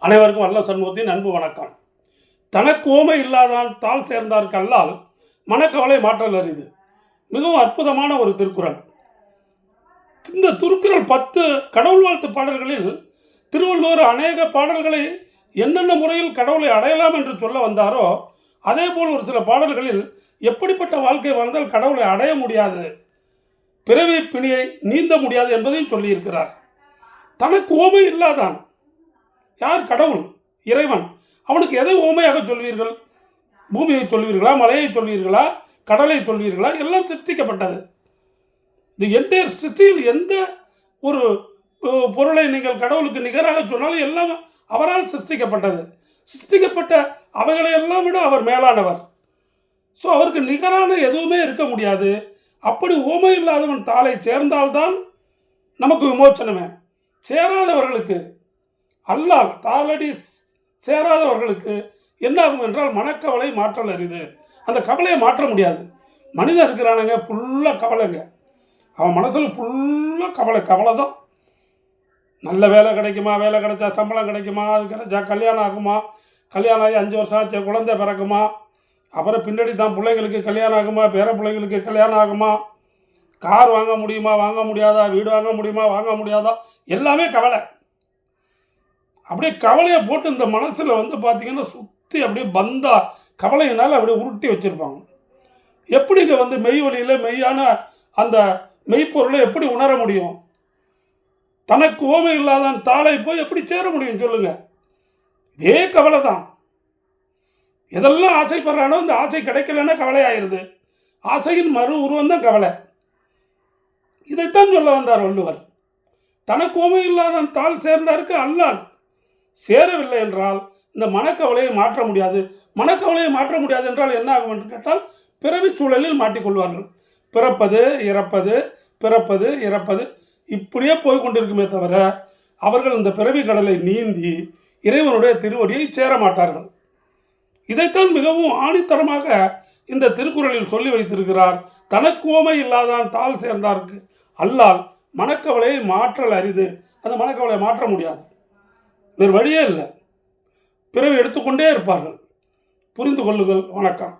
அனைவருக்கும் வல்ல சண்முகத்தின் அன்பு வணக்கம். தனக்கு ஓமை இல்லாதான் தாள் சேர்ந்தார்க்கு அல்லால் மனக்கவலை மாற்றல் அரிது. மிகவும் அற்புதமான ஒரு திருக்குறள். இந்த திருக்குறள் 10 கடவுள் வாழ்த்து பாடல்களில் திருவள்ளுவர் அநேக பாடல்களை என்னென்ன முறையில் கடவுளை அடையலாம் என்று சொல்ல வந்தாரோ, அதே போல் ஒரு சில பாடல்களில் எப்படிப்பட்ட வாழ்க்கை வாழ்ந்தால் கடவுளை அடைய முடியாது, பிறவி பிணியை நீந்த முடியாது என்பதையும் சொல்லியிருக்கிறார். தனக்கு ஓமை இல்லாதான் யார்? கடவுள், இறைவன். அவனுக்கு எதை ஓமையாக சொல்வீர்கள்? பூமியை சொல்வீர்களா? மலையை சொல்வீர்களா? கடலை சொல்வீர்களா? எல்லாம் சிருஷ்டிக்கப்பட்டது. இது என்டையர் சிருஷ்டியில் எந்த ஒரு பொருளை நீங்கள் கடவுளுக்கு நிகராக சொன்னாலும் எல்லாம் அவரால் சிருஷ்டிக்கப்பட்டது. சிருஷ்டிக்கப்பட்ட அவைகளை எல்லாம் விட அவர் மேலானவர். ஸோ அவருக்கு நிகரான எதுவுமே இருக்க முடியாது. அப்படி ஓமை இல்லாதவன் தாளை சேர்ந்தால்தான் நமக்கு விமோச்சனமே. சேராதவர்களுக்கு, அல்லால் தாளடி சேராதவர்களுக்கு என்னாகும் என்றால் மனக்கவலை மாற்றல் அரிது. அந்த கவலையை மாற்ற முடியாது. மனிதன் இருக்கிறானுங்க, ஃபுல்லாக கவலைங்க. அவன் மனசில் ஃபுல்லாக கவலை தான். நல்ல வேலை கிடைக்குமா, வேலை கிடைச்சா சம்பளம் கிடைக்குமா, அது கிடைச்சா கல்யாணம் ஆகுமா, கல்யாணம் ஆகி 5 வருஷம் ஆச்சு குழந்தை பிறக்குமா, அப்புறம் பின்னாடி தான் பிள்ளைங்களுக்கு கல்யாணம் ஆகுமா, பேர பிள்ளைங்களுக்கு கல்யாணம் ஆகுமா, கார் வாங்க முடியுமா, வாங்க முடியாதா, வீடு வாங்க முடியுமா, வாங்க முடியாதா, எல்லாமே கவலை. அப்படியே கவலையை போட்டு இந்த மனசில் பார்த்திங்கன்னா சுற்றி அப்படியே பந்தா கவலையினால் அப்படியே உருட்டி வச்சுருப்பாங்க. எப்படிங்க மெய் வழியில் மெய்யான அந்த மெய்ப்பொருளை எப்படி உணர முடியும்? தனக்கு ஓமை இல்லாத தாளை போய் எப்படி சேர முடியும் சொல்லுங்கள்? இதே கவலை தான். எதெல்லாம் ஆசைப்படுறானோ இந்த ஆசை கிடைக்கலன்னா கவலை ஆயிடுது. ஆசையின் மறு உருவம் தான் கவலை. இதைத்தான் சொல்ல வந்தார் வள்ளுவர். தனக்கு ஓமை இல்லாத தாள் சேர்ந்தாருக்கு அல்லால் சேரவில்லை என்றால் இந்த மனக்கவலையை மாற்ற முடியாது. மனக்கவலையை மாற்ற முடியாது என்றால் என்ன ஆகும் என்று கேட்டால் பிறவி சூழலில் மாட்டிக்கொள்வார்கள். பிறப்பது இறப்பது, பிறப்பது இறப்பது, இப்படியே போய்கொண்டிருக்குமே தவிர அவர்கள் இந்த பிறவி கடலை நீந்தி இறைவனுடைய திருவடியை சேர மாட்டார்கள். இதைத்தான் மிகவும் ஆணித்தரமாக இந்த திருக்குறளில் சொல்லி வைத்திருக்கிறார். தனக்கு ஓமை இல்லாதான் தாள் சேர்ந்தார்க்கு அல்லால் மனக்கவலையை மாற்றல் அரிது. அந்த மனக்கவலையை மாற்ற முடியாது. வேறு வழியே இல்லை. பிறவி எடுத்துக்கொண்டே இருப்பார்கள். புரிந்து கொள்ளுங்கள். வணக்கம்.